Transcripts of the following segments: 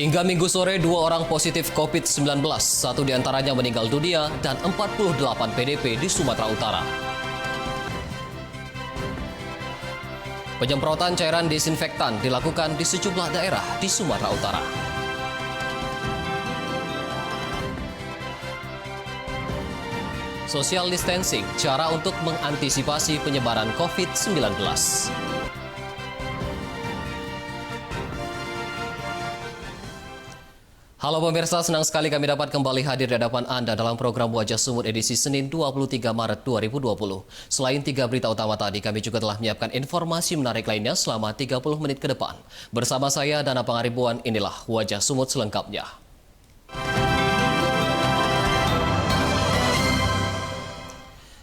Hingga Minggu sore, 2 orang positif COVID-19, 1 diantaranya meninggal dunia dan 48 PDP di Sumatera Utara. Penyemprotan cairan disinfektan dilakukan di sejumlah daerah di Sumatera Utara. Social distancing, cara untuk mengantisipasi penyebaran COVID-19. Halo pemirsa, senang sekali kami dapat kembali hadir di hadapan Anda dalam program Wajah Sumut edisi Senin 23 Maret 2020. Selain 3 berita utama tadi, kami juga telah menyiapkan informasi menarik lainnya selama 30 menit ke depan. Bersama saya, Dana Pangaribuan, inilah Wajah Sumut selengkapnya.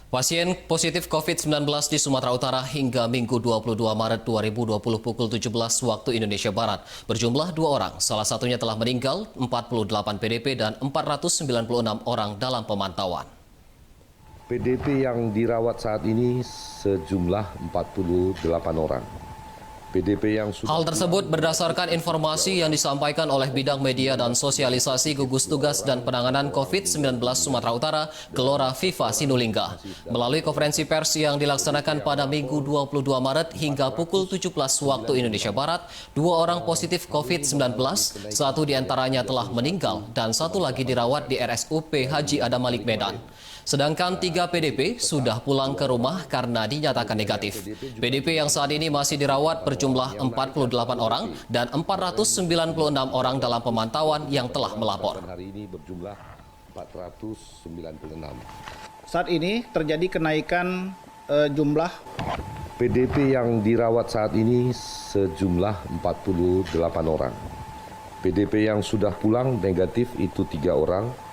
Pasien positif COVID-19 di Sumatera Utara hingga Minggu 22 Maret 2020 pukul 17 waktu Indonesia Barat berjumlah 2 orang. Salah satunya telah meninggal, 48 PDP dan 496 orang dalam pemantauan. PDP yang dirawat saat ini sejumlah 48 orang. PDP yang sudah... Hal tersebut berdasarkan informasi yang disampaikan oleh Bidang Media dan Sosialisasi Gugus Tugas dan Penanganan COVID-19 Sumatera Utara, Gelora Viva Sinulinga. Melalui konferensi pers yang dilaksanakan pada Minggu 22 Maret hingga pukul 17 waktu Indonesia Barat, 2 orang positif COVID-19, 1 diantaranya telah meninggal dan 1 lagi dirawat di RSUP Haji Adam Malik Medan. Sedangkan 3 PDP sudah pulang ke rumah karena dinyatakan negatif. PDP yang saat ini masih dirawat berjumlah 48 orang dan 496 orang dalam pemantauan yang telah melapor. Hari ini berjumlah 496. Saat ini terjadi kenaikan jumlah PDP yang dirawat saat ini sejumlah 48 orang. PDP yang sudah pulang negatif itu 3 orang.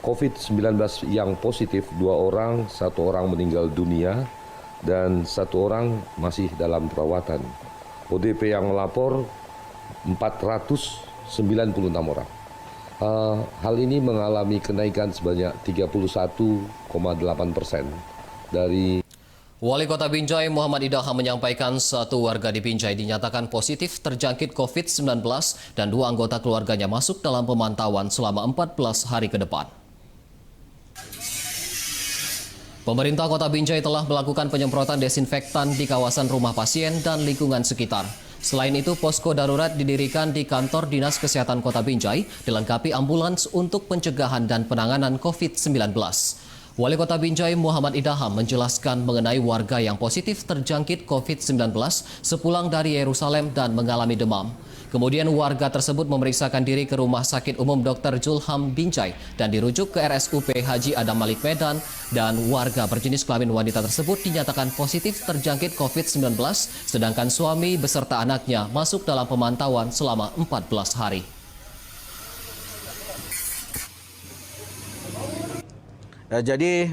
COVID-19 yang positif 2 orang, 1 orang meninggal dunia, dan 1 orang masih dalam perawatan. ODP yang melapor 496 orang. Hal ini mengalami kenaikan sebanyak 31,8% dari... Wali Kota Binjai Muhammad Idaham menyampaikan 1 warga di Binjai dinyatakan positif terjangkit COVID-19 dan 2 anggota keluarganya masuk dalam pemantauan selama 14 hari ke depan. Pemerintah Kota Binjai telah melakukan penyemprotan desinfektan di kawasan rumah pasien dan lingkungan sekitar. Selain itu, posko darurat didirikan di kantor Dinas Kesehatan Kota Binjai, dilengkapi ambulans untuk pencegahan dan penanganan COVID-19. Wali Kota Binjai Muhammad Idaham menjelaskan mengenai warga yang positif terjangkit COVID-19 sepulang dari Yerusalem dan mengalami demam. Kemudian warga tersebut memeriksakan diri ke Rumah Sakit Umum Dr. Julham Binjai dan dirujuk ke RSUP Haji Adam Malik Medan, dan warga berjenis kelamin wanita tersebut dinyatakan positif terjangkit COVID-19, sedangkan suami beserta anaknya masuk dalam pemantauan selama 14 hari. Jadi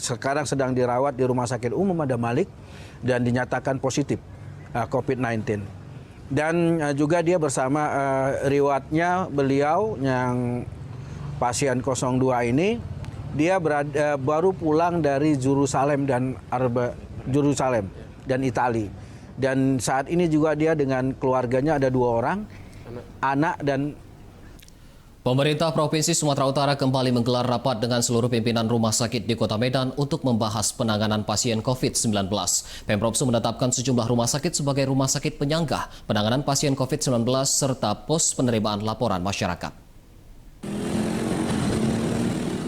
sekarang sedang dirawat di Rumah Sakit Umum Adam Malik dan dinyatakan positif COVID-19. Dan juga dia bersama riwayatnya beliau yang pasien 02 ini, dia baru pulang dari Yerusalem dan Itali. Dan saat ini juga dia dengan keluarganya ada 2 orang, anak dan... Pemerintah Provinsi Sumatera Utara kembali menggelar rapat dengan seluruh pimpinan rumah sakit di Kota Medan untuk membahas penanganan pasien COVID-19. Pemprov menetapkan sejumlah rumah sakit sebagai rumah sakit penyangga penanganan pasien COVID-19 serta pos penerimaan laporan masyarakat.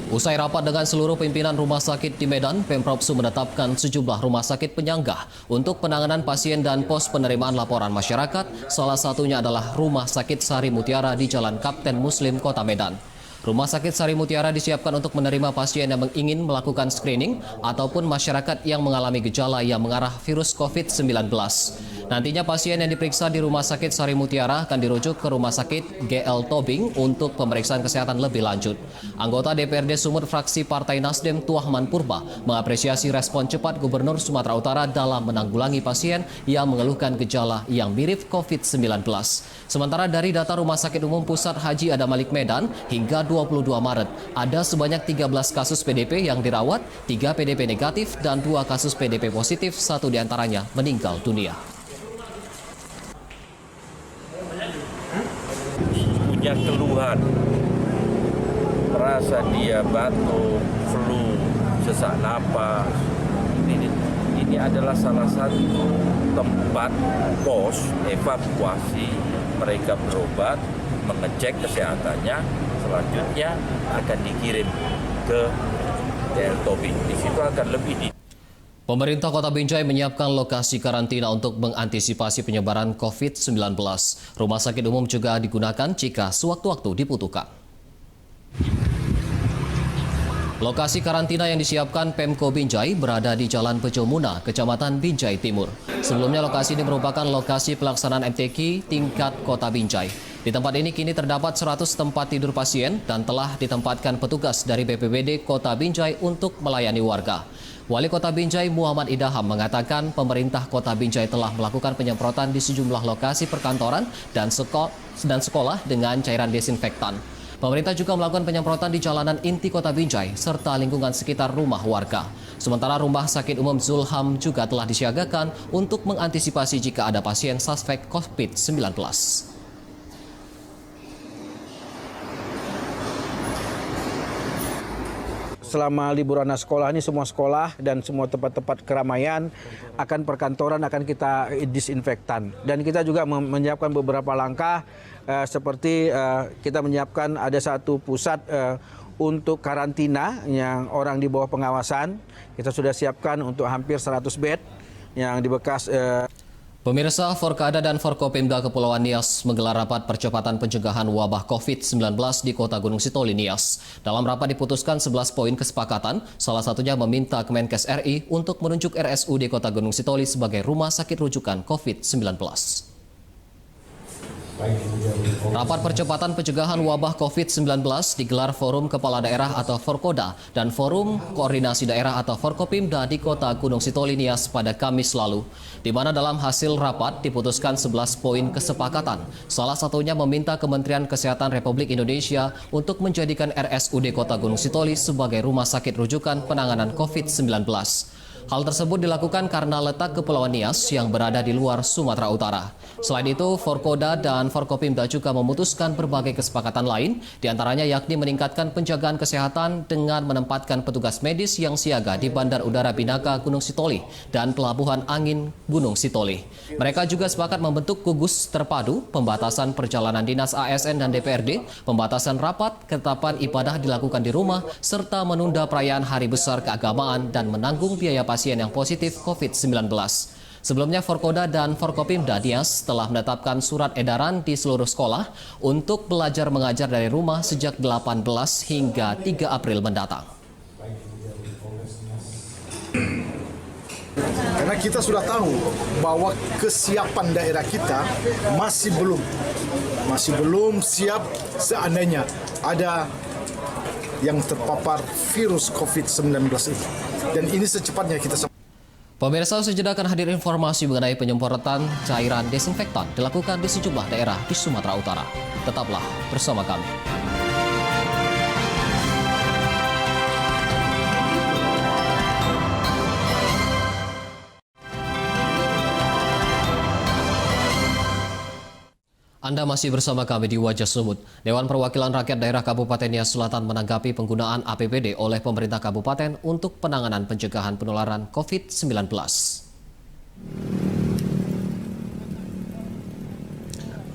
Usai rapat dengan seluruh pimpinan rumah sakit di Medan, Pemprov menetapkan sejumlah rumah sakit penyangga untuk penanganan pasien dan pos penerimaan laporan masyarakat. Salah satunya adalah Rumah Sakit Sari Mutiara di Jalan Kapten Muslim, Kota Medan. Rumah Sakit Sari Mutiara disiapkan untuk menerima pasien yang ingin melakukan screening ataupun masyarakat yang mengalami gejala yang mengarah virus COVID-19. Nantinya pasien yang diperiksa di Rumah Sakit Sari Mutiara akan dirujuk ke Rumah Sakit GL Tobing untuk pemeriksaan kesehatan lebih lanjut. Anggota DPRD Sumut fraksi Partai Nasdem Tuahman Purba mengapresiasi respon cepat Gubernur Sumatera Utara dalam menanggulangi pasien yang mengeluhkan gejala yang mirip COVID-19. Sementara dari data Rumah Sakit Umum Pusat Haji Adam Malik Medan hingga 22 Maret, ada sebanyak 13 kasus PDP yang dirawat, 3 PDP negatif dan 2 kasus PDP positif, 1 diantaranya meninggal dunia. keluhan, merasa dia batuk, flu, sesak napas, ini adalah salah satu tempat pos evakuasi mereka berobat, mengecek kesehatannya, selanjutnya akan dikirim ke daerah Tobing. Di situ akan lebih di. Pemerintah Kota Binjai menyiapkan lokasi karantina untuk mengantisipasi penyebaran COVID-19. Rumah sakit umum juga digunakan jika sewaktu-waktu dibutuhkan. Lokasi karantina yang disiapkan Pemko Binjai berada di Jalan Pecomuna, Kecamatan Binjai Timur. Sebelumnya lokasi ini merupakan lokasi pelaksanaan MTQ tingkat Kota Binjai. Di tempat ini kini terdapat 100 tempat tidur pasien dan telah ditempatkan petugas dari BPBD Kota Binjai untuk melayani warga. Wali Kota Binjai Muhammad Idaham mengatakan pemerintah Kota Binjai telah melakukan penyemprotan di sejumlah lokasi perkantoran dan sekolah dengan cairan desinfektan. Pemerintah juga melakukan penyemprotan di jalanan inti Kota Binjai serta lingkungan sekitar rumah warga. Sementara Rumah Sakit Umum Zulham juga telah disiagakan untuk mengantisipasi jika ada pasien suspek COVID-19. Selama liburan sekolah ini semua sekolah dan semua tempat-tempat keramaian akan perkantoran akan kita disinfektan. Dan kita juga menyiapkan beberapa langkah seperti kita menyiapkan ada satu pusat untuk karantina yang orang di bawah pengawasan. Kita sudah siapkan untuk hampir 100 bed yang di bekas Pemirsa, Forkada dan Forkopimda Kepulauan Nias menggelar rapat percepatan pencegahan wabah COVID-19 di Kota Gunung Sitoli, Nias. Dalam rapat diputuskan 11 poin kesepakatan, salah satunya meminta Kemenkes RI untuk menunjuk RSUD Kota Gunung Sitoli sebagai rumah sakit rujukan COVID-19. Rapat percepatan pencegahan wabah COVID-19 digelar Forum Kepala Daerah atau Forkoda dan Forum Koordinasi Daerah atau Forkopimda di Kota Gunung Sitoli, Nias pada Kamis lalu, di mana dalam hasil rapat diputuskan 11 poin kesepakatan. Salah satunya meminta Kementerian Kesehatan Republik Indonesia untuk menjadikan RSUD Kota Gunung Sitoli sebagai rumah sakit rujukan penanganan COVID-19. Hal tersebut dilakukan karena letak Kepulauan Nias yang berada di luar Sumatera Utara. Selain itu, Forkoda dan Forkopimda juga memutuskan berbagai kesepakatan lain, diantaranya yakni meningkatkan penjagaan kesehatan dengan menempatkan petugas medis yang siaga di Bandar Udara Binaka Gunung Sitoli dan Pelabuhan Angin Gunung Sitoli. Mereka juga sepakat membentuk gugus terpadu, pembatasan perjalanan dinas ASN dan DPRD, pembatasan rapat, ketetapan ibadah dilakukan di rumah, serta menunda perayaan hari besar keagamaan dan menanggung biaya pasien yang positif COVID-19. Sebelumnya, Forkoda dan Forkopimda Nias telah menetapkan surat edaran di seluruh sekolah untuk belajar mengajar dari rumah sejak 18 hingga 3 April mendatang. Karena kita sudah tahu bahwa kesiapan daerah kita masih belum siap seandainya ada yang terpapar virus COVID-19 ini. Dan ini secepatnya kita. Pemirsa, sejenak akan hadir informasi mengenai penyemprotan cairan desinfektan dilakukan di sejumlah daerah di Sumatera Utara. Tetaplah bersama kami. Anda masih bersama kami di Wajah Sumut. Dewan Perwakilan Rakyat Daerah Kabupaten Nias Selatan menanggapi penggunaan APBD oleh pemerintah kabupaten untuk penanganan pencegahan penularan COVID-19.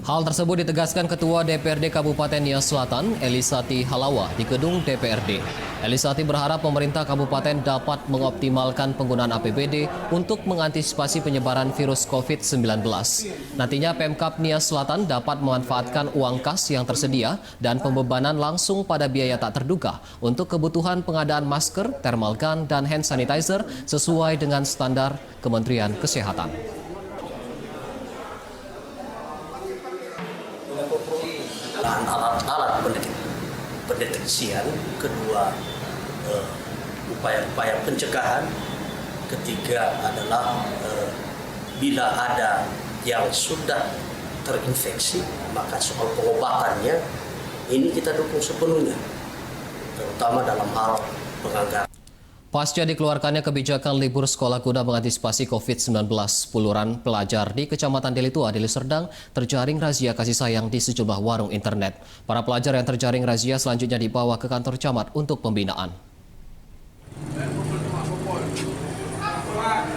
Hal tersebut ditegaskan Ketua DPRD Kabupaten Nias Selatan, Elisati Halawa, di gedung DPRD. Elisati berharap pemerintah kabupaten dapat mengoptimalkan penggunaan APBD untuk mengantisipasi penyebaran virus COVID-19. Nantinya Pemkab Nias Selatan dapat memanfaatkan uang kas yang tersedia dan pembebanan langsung pada biaya tak terduga untuk kebutuhan pengadaan masker, thermal gun, dan hand sanitizer sesuai dengan standar Kementerian Kesehatan. Alat-alat pendeteksian, kedua upaya-upaya pencegahan, ketiga adalah bila ada yang sudah terinfeksi maka soal pengobatannya ini kita dukung sepenuhnya, terutama dalam hal penganggaran. Pasca dikeluarkannya kebijakan libur sekolah guna mengantisipasi COVID-19, puluhan pelajar di Kecamatan Deli Tua, Deli Serdang terjaring razia kasih sayang di sejumlah warung internet. Para pelajar yang terjaring razia selanjutnya dibawa ke kantor camat untuk pembinaan.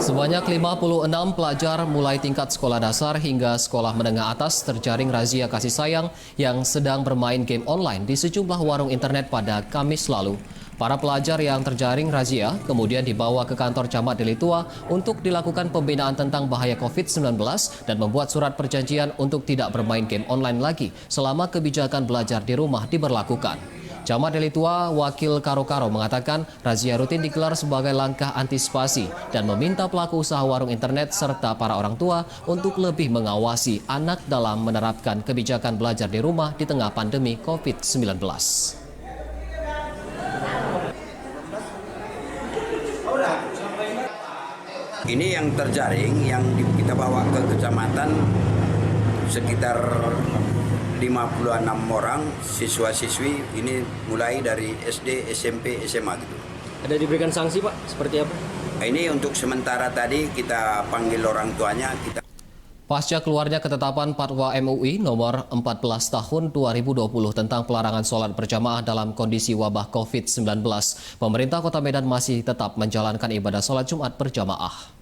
Sebanyak 56 pelajar mulai tingkat sekolah dasar hingga sekolah menengah atas terjaring razia kasih sayang yang sedang bermain game online di sejumlah warung internet pada Kamis lalu. Para pelajar yang terjaring razia kemudian dibawa ke kantor camat Deli Tua untuk dilakukan pembinaan tentang bahaya COVID-19 dan membuat surat perjanjian untuk tidak bermain game online lagi selama kebijakan belajar di rumah diberlakukan. Camat Deli Tua, Wakil Karo-Karo mengatakan razia rutin digelar sebagai langkah antisipasi dan meminta pelaku usaha warung internet serta para orang tua untuk lebih mengawasi anak dalam menerapkan kebijakan belajar di rumah di tengah pandemi COVID-19. Ini yang terjaring, yang kita bawa ke kecamatan sekitar 56 orang siswa-siswi, ini mulai dari SD, SMP, SMA gitu. Ada diberikan sanksi Pak? Seperti apa? Ini untuk sementara tadi kita panggil orang tuanya, kita Pasca keluarnya ketetapan Fatwa MUI nomor 14 tahun 2020 tentang pelarangan sholat berjamaah dalam kondisi wabah COVID-19, pemerintah Kota Medan masih tetap menjalankan ibadah sholat Jumat berjamaah.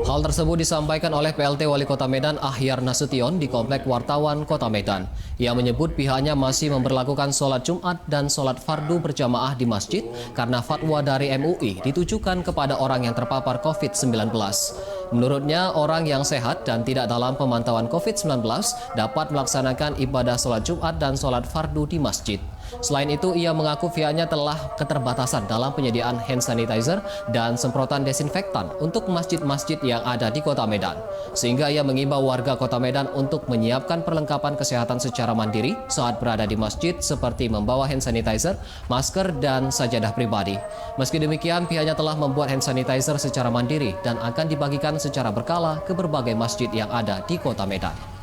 Hal tersebut disampaikan oleh PLT Wali Kota Medan Ahyar Nasution di Komplek Wartawan Kota Medan. Ia menyebut pihaknya masih memberlakukan sholat Jumat dan sholat fardu berjamaah di masjid karena fatwa dari MUI ditujukan kepada orang yang terpapar COVID-19. Menurutnya, orang yang sehat dan tidak dalam pemantauan COVID-19 dapat melaksanakan ibadah sholat Jumat dan sholat fardu di masjid. Selain itu, ia mengaku pihaknya telah keterbatasan dalam penyediaan hand sanitizer dan semprotan desinfektan untuk masjid-masjid yang ada di Kota Medan. Sehingga ia mengimbau warga Kota Medan untuk menyiapkan perlengkapan kesehatan secara mandiri saat berada di masjid seperti membawa hand sanitizer, masker, dan sajadah pribadi. Meski demikian, pihaknya telah membuat hand sanitizer secara mandiri dan akan dibagikan secara berkala ke berbagai masjid yang ada di Kota Medan.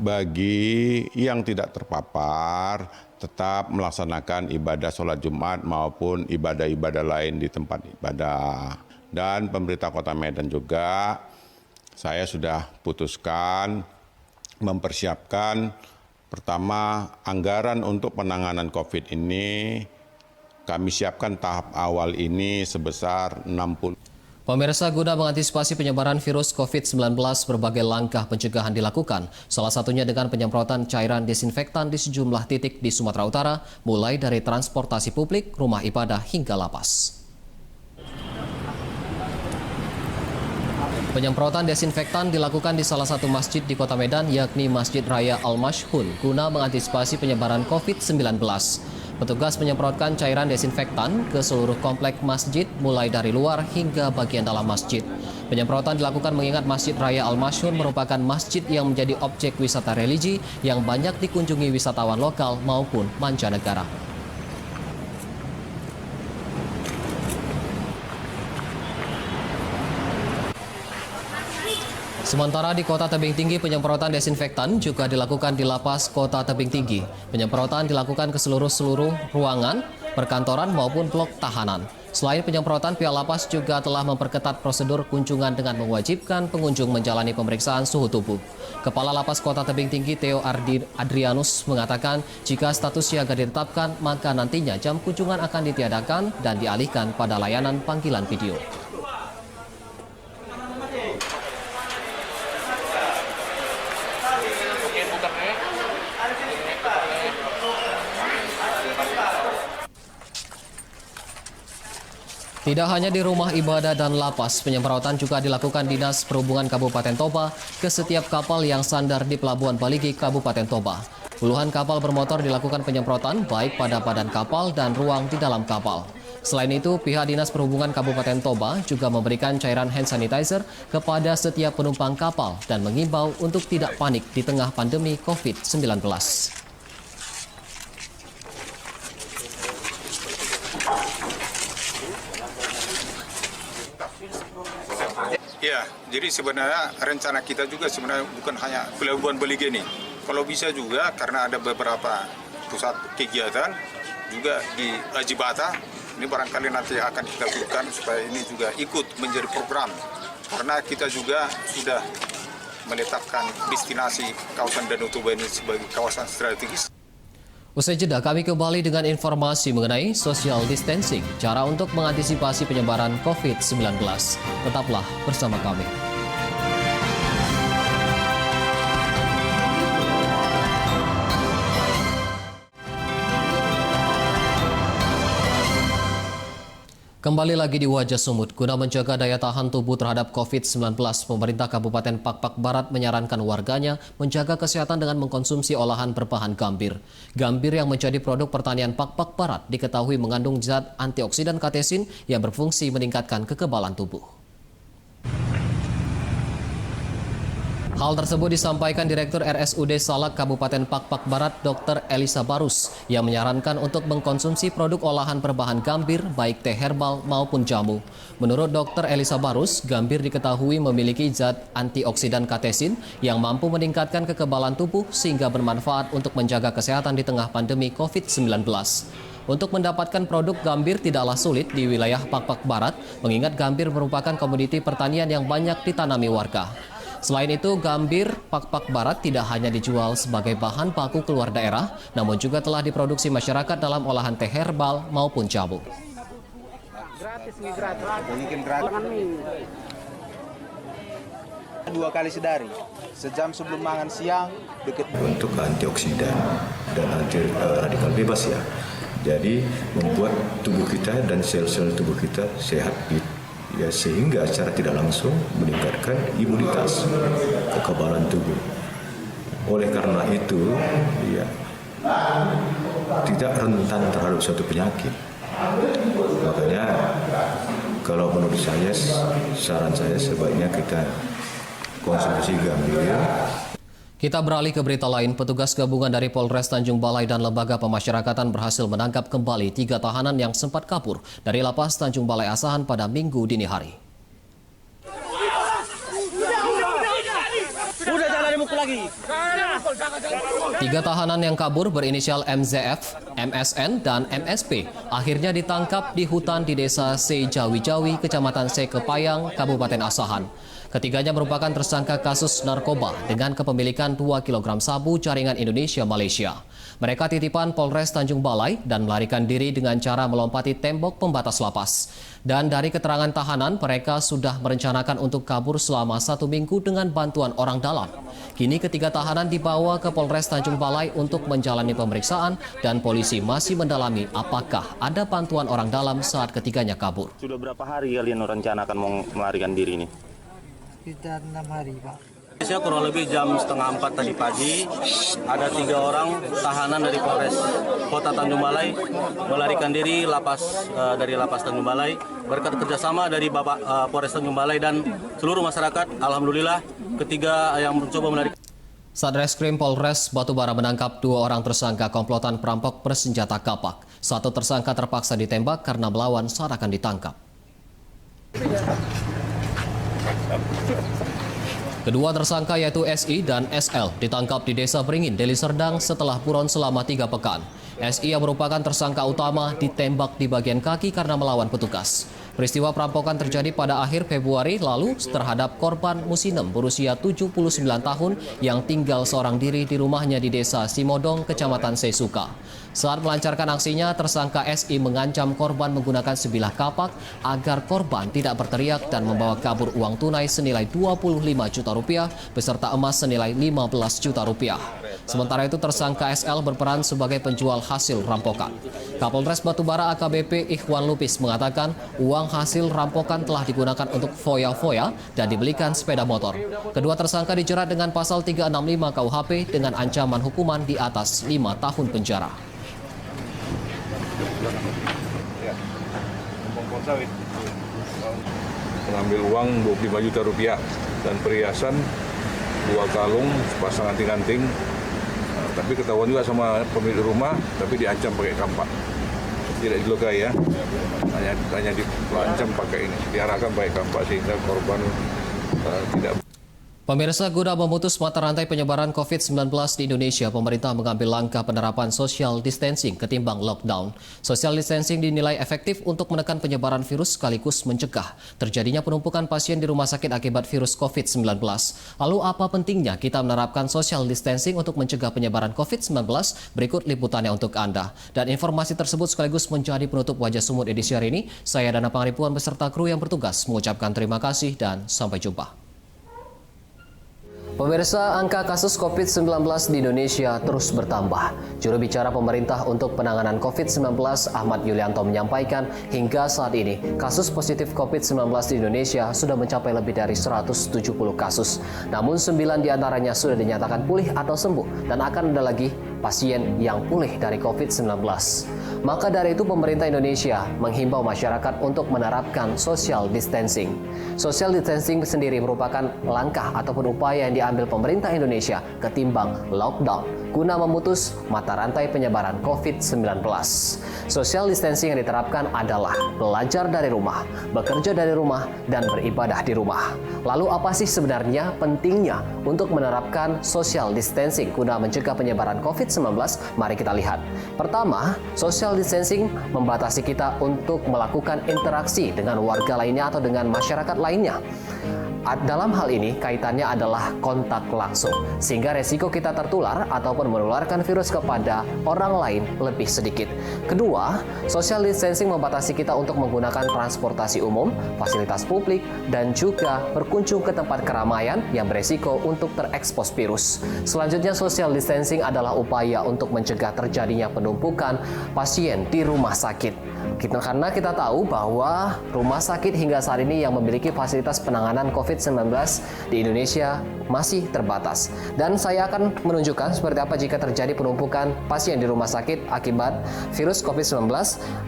Bagi yang tidak terpapar, tetap melaksanakan ibadah sholat Jumat maupun ibadah-ibadah lain di tempat ibadah. Dan pemerintah Kota Medan juga, saya sudah putuskan mempersiapkan pertama anggaran untuk penanganan COVID ini. Kami siapkan tahap awal ini sebesar 60. Pemirsa, guna mengantisipasi penyebaran virus COVID-19, berbagai langkah pencegahan dilakukan. Salah satunya dengan penyemprotan cairan desinfektan di sejumlah titik di Sumatera Utara, mulai dari transportasi publik, rumah ibadah, hingga lapas. Penyemprotan desinfektan dilakukan di salah satu masjid di Kota Medan, yakni Masjid Raya Al-Mashhun, guna mengantisipasi penyebaran COVID-19. Petugas menyemprotkan cairan desinfektan ke seluruh komplek masjid mulai dari luar hingga bagian dalam masjid. Penyemprotan dilakukan mengingat Masjid Raya Al-Mashhun merupakan masjid yang menjadi objek wisata religi yang banyak dikunjungi wisatawan lokal maupun mancanegara. Sementara di Kota Tebing Tinggi, penyemprotan desinfektan juga dilakukan di Lapas Kota Tebing Tinggi. Penyemprotan dilakukan ke seluruh ruangan, perkantoran maupun blok tahanan. Selain penyemprotan, pihak lapas juga telah memperketat prosedur kunjungan dengan mewajibkan pengunjung menjalani pemeriksaan suhu tubuh. Kepala Lapas Kota Tebing Tinggi Theo Adrianus mengatakan jika status siaga ditetapkan, maka nantinya jam kunjungan akan ditiadakan dan dialihkan pada layanan panggilan video. Tidak hanya di rumah ibadah dan lapas, penyemprotan juga dilakukan Dinas Perhubungan Kabupaten Toba ke setiap kapal yang sandar di Pelabuhan Baligi, Kabupaten Toba. Puluhan kapal bermotor dilakukan penyemprotan baik pada badan kapal dan ruang di dalam kapal. Selain itu, pihak Dinas Perhubungan Kabupaten Toba juga memberikan cairan hand sanitizer kepada setiap penumpang kapal dan mengimbau untuk tidak panik di tengah pandemi COVID-19. Ya, jadi sebenarnya rencana kita juga sebenarnya bukan hanya Pelabuhan Beligeni. Kalau bisa juga karena ada beberapa pusat kegiatan juga di Ajibata, ini barangkali nanti akan kita lakukan supaya ini juga ikut menjadi program. Karena kita juga sudah menetapkan destinasi kawasan Danau Toba ini sebagai kawasan strategis. Usai jeda, kami kembali dengan informasi mengenai social distancing, cara untuk mengantisipasi penyebaran COVID-19. Tetaplah bersama kami. Kembali lagi di Wajah Sumut, guna menjaga daya tahan tubuh terhadap COVID-19, pemerintah Kabupaten Pakpak Barat menyarankan warganya menjaga kesehatan dengan mengkonsumsi olahan berbahan gambir. Gambir yang menjadi produk pertanian Pakpak Barat diketahui mengandung zat antioksidan katesin yang berfungsi meningkatkan kekebalan tubuh. Hal tersebut disampaikan Direktur RSUD Salak Kabupaten Pakpak Barat Dr. Elisa Barus yang menyarankan untuk mengkonsumsi produk olahan berbahan gambir baik teh herbal maupun jamu. Menurut Dr. Elisa Barus, gambir diketahui memiliki zat antioksidan katesin yang mampu meningkatkan kekebalan tubuh sehingga bermanfaat untuk menjaga kesehatan di tengah pandemi COVID-19. Untuk mendapatkan produk gambir tidaklah sulit di wilayah Pakpak Barat, mengingat gambir merupakan komoditi pertanian yang banyak ditanami warga. Selain itu, gambir Pakpak Barat tidak hanya dijual sebagai bahan baku keluar daerah, namun juga telah diproduksi masyarakat dalam olahan teh herbal maupun jamu. Dua kali sedari, sejam sebelum makan siang, untuk antioksidan dan anti radikal bebas ya. Jadi membuat tubuh kita dan sel-sel tubuh kita sehat. Ya, sehingga secara tidak langsung meningkatkan imunitas, kekebalan tubuh. Oleh karena itu, ya, tidak rentan terhadap suatu penyakit. Makanya, kalau menurut saya, saran saya sebaiknya kita konsumsi gambir. Kita beralih ke berita lain. Petugas gabungan dari Polres Tanjung Balai dan Lembaga Pemasyarakatan berhasil menangkap kembali 3 tahanan yang sempat kabur dari Lapas Tanjung Balai Asahan pada Minggu dini hari. Udah jangan dimukul lagi. 3 tahanan yang kabur berinisial MZF, MSN, dan MSP akhirnya ditangkap di hutan di Desa Sejawi-Jawi, Kecamatan Sekepayang, Kabupaten Asahan. Ketiganya merupakan tersangka kasus narkoba dengan kepemilikan 2 kg sabu jaringan Indonesia-Malaysia. Mereka titipan Polres Tanjung Balai dan melarikan diri dengan cara melompati tembok pembatas lapas. Dan dari keterangan tahanan, mereka sudah merencanakan untuk kabur selama 1 minggu dengan bantuan orang dalam. Kini ketiga tahanan dibawa ke Polres Tanjung Balai untuk menjalani pemeriksaan dan polisi masih mendalami apakah ada bantuan orang dalam saat ketiganya kabur. Sudah berapa hari kalian rencanakan mau melarikan diri ini? Sekitar 6 hari, Pak. Biasanya kurang lebih jam 3:30 tadi pagi, ada 3 orang tahanan dari Polres Kota Tanjung Balai melarikan diri dari Lapas Tanjung Balai. Berkat kerjasama dari Bapak Polres Tanjung Balai dan seluruh masyarakat, alhamdulillah ketiga yang mencoba melarikan. Satreskrim Polres Batubara menangkap 2 orang tersangka komplotan perampok bersenjata kapak. 1 tersangka terpaksa ditembak karena melawan saat akan ditangkap. Kedua tersangka yaitu SI dan SL ditangkap di Desa Beringin, Deli Serdang setelah buron selama 3 pekan. SI yang merupakan tersangka utama ditembak di bagian kaki karena melawan petugas. Peristiwa perampokan terjadi pada akhir Februari lalu terhadap korban Musinem berusia 79 tahun yang tinggal seorang diri di rumahnya di Desa Simodong, Kecamatan Sesuka. Saat melancarkan aksinya, tersangka SI mengancam korban menggunakan sebilah kapak agar korban tidak berteriak dan membawa kabur uang tunai senilai 25 juta rupiah beserta emas senilai 15 juta rupiah. Sementara itu tersangka SL berperan sebagai penjual hasil rampokan. Kapolres Batubara AKBP Ikhwan Lupis mengatakan uang hasil rampokan telah digunakan untuk foya-foya dan dibelikan sepeda motor. Kedua tersangka dijerat dengan pasal 365 KUHP dengan ancaman hukuman di atas 5 tahun penjara. Mengambil uang 25 juta rupiah dan perhiasan 2 kalung sepasang anting-anting. Tapi ketahuan juga sama pemilik rumah, tapi diancam pakai kampak. tidak dilukai ya, hanya diancam pakai ini. Diarahkan baik kampak sehingga korban tidak. Pemirsa, guna memutus mata rantai penyebaran COVID-19 di Indonesia, pemerintah mengambil langkah penerapan social distancing ketimbang lockdown. Social distancing dinilai efektif untuk menekan penyebaran virus sekaligus mencegah terjadinya penumpukan pasien di rumah sakit akibat virus COVID-19. Lalu apa pentingnya kita menerapkan social distancing untuk mencegah penyebaran COVID-19? Berikut liputannya untuk Anda. Dan informasi tersebut sekaligus menjadi penutup Wajah Sumut edisi hari ini. Saya Dana Pangribuan beserta kru yang bertugas mengucapkan terima kasih dan sampai jumpa. Pemirsa, angka kasus COVID-19 di Indonesia terus bertambah. Juru bicara pemerintah untuk penanganan COVID-19 Ahmad Yulianto menyampaikan hingga saat ini kasus positif COVID-19 di Indonesia sudah mencapai lebih dari 170 kasus. Namun 9 diantaranya sudah dinyatakan pulih atau sembuh dan akan ada lagi pasien yang pulih dari COVID-19. Maka dari itu pemerintah Indonesia menghimbau masyarakat untuk menerapkan social distancing. Social distancing sendiri merupakan langkah ataupun upaya yang diambil pemerintah Indonesia ketimbang lockdown guna memutus mata rantai penyebaran COVID-19. Social distancing yang diterapkan adalah belajar dari rumah, bekerja dari rumah, dan beribadah di rumah. Lalu apa sih sebenarnya pentingnya untuk menerapkan social distancing guna mencegah penyebaran COVID-19? Mari kita lihat. Pertama, social distancing membatasi kita untuk melakukan interaksi dengan warga lainnya atau dengan masyarakat lainnya. Dalam hal ini kaitannya adalah kontak langsung, sehingga resiko kita tertular ataupun menularkan virus kepada orang lain lebih sedikit. Kedua, social distancing membatasi kita untuk menggunakan transportasi umum, fasilitas publik, dan juga berkunjung ke tempat keramaian yang beresiko untuk terekspos virus. Selanjutnya, social distancing adalah upaya untuk mencegah terjadinya penumpukan pasien di rumah sakit. Karena kita tahu bahwa rumah sakit hingga saat ini yang memiliki fasilitas penanganan COVID-19 di Indonesia masih terbatas. Dan saya akan menunjukkan seperti apa jika terjadi penumpukan pasien di rumah sakit akibat virus COVID-19.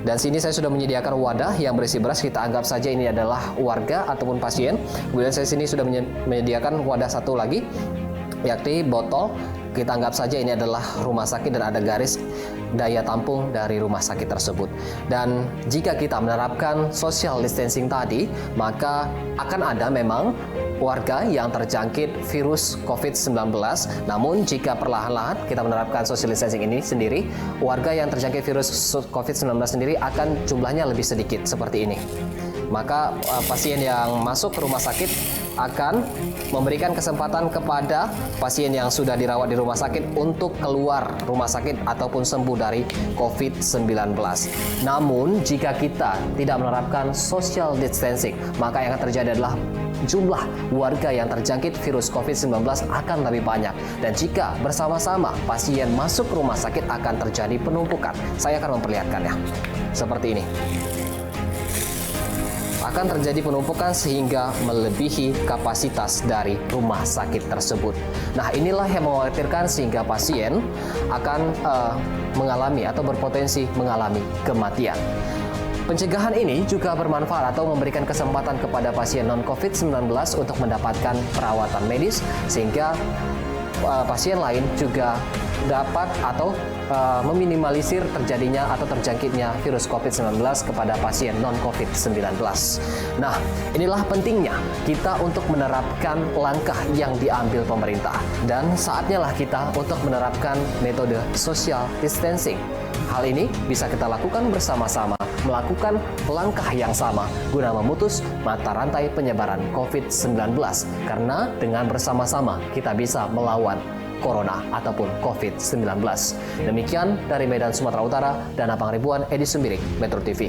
Dan sini saya sudah menyediakan wadah yang berisi beras. Kita anggap saja ini adalah warga ataupun pasien. Kemudian saya sini sudah menyediakan wadah satu lagi, yakni botol. Kita anggap saja ini adalah rumah sakit dan ada garis daya tampung dari rumah sakit tersebut. Dan jika kita menerapkan social distancing tadi, maka akan ada memang warga yang terjangkit virus COVID-19. Namun jika perlahan-lahan kita menerapkan social distancing ini sendiri, warga yang terjangkit virus COVID-19 sendiri akan jumlahnya lebih sedikit seperti ini. Maka pasien yang masuk ke rumah sakit akan memberikan kesempatan kepada pasien yang sudah dirawat di rumah sakit untuk keluar rumah sakit ataupun sembuh dari COVID-19. Namun jika kita tidak menerapkan social distancing, maka yang akan terjadi adalah jumlah warga yang terjangkit virus COVID-19 akan lebih banyak. Dan jika bersama-sama pasien masuk rumah sakit akan terjadi penumpukan. Saya akan memperlihatkannya. Seperti ini. Akan terjadi penumpukan sehingga melebihi kapasitas dari rumah sakit tersebut. Nah, inilah yang mengkhawatirkan sehingga pasien akan mengalami atau berpotensi mengalami kematian. Pencegahan ini juga bermanfaat atau memberikan kesempatan kepada pasien non-COVID-19 untuk mendapatkan perawatan medis sehingga pasien lain juga dapat atau meminimalisir terjadinya atau terjangkitnya virus COVID-19 kepada pasien non-COVID-19. Nah, inilah pentingnya kita untuk menerapkan langkah yang diambil pemerintah. Dan saatnya lah kita untuk menerapkan metode social distancing. Hal ini bisa kita lakukan bersama-sama, melakukan langkah yang sama guna memutus mata rantai penyebaran COVID-19. Karena dengan bersama-sama kita bisa melawan Corona ataupun COVID-19. Demikian dari Medan, Sumatera Utara, Dana Pangribuan, Edi Sumbirik, Metro TV.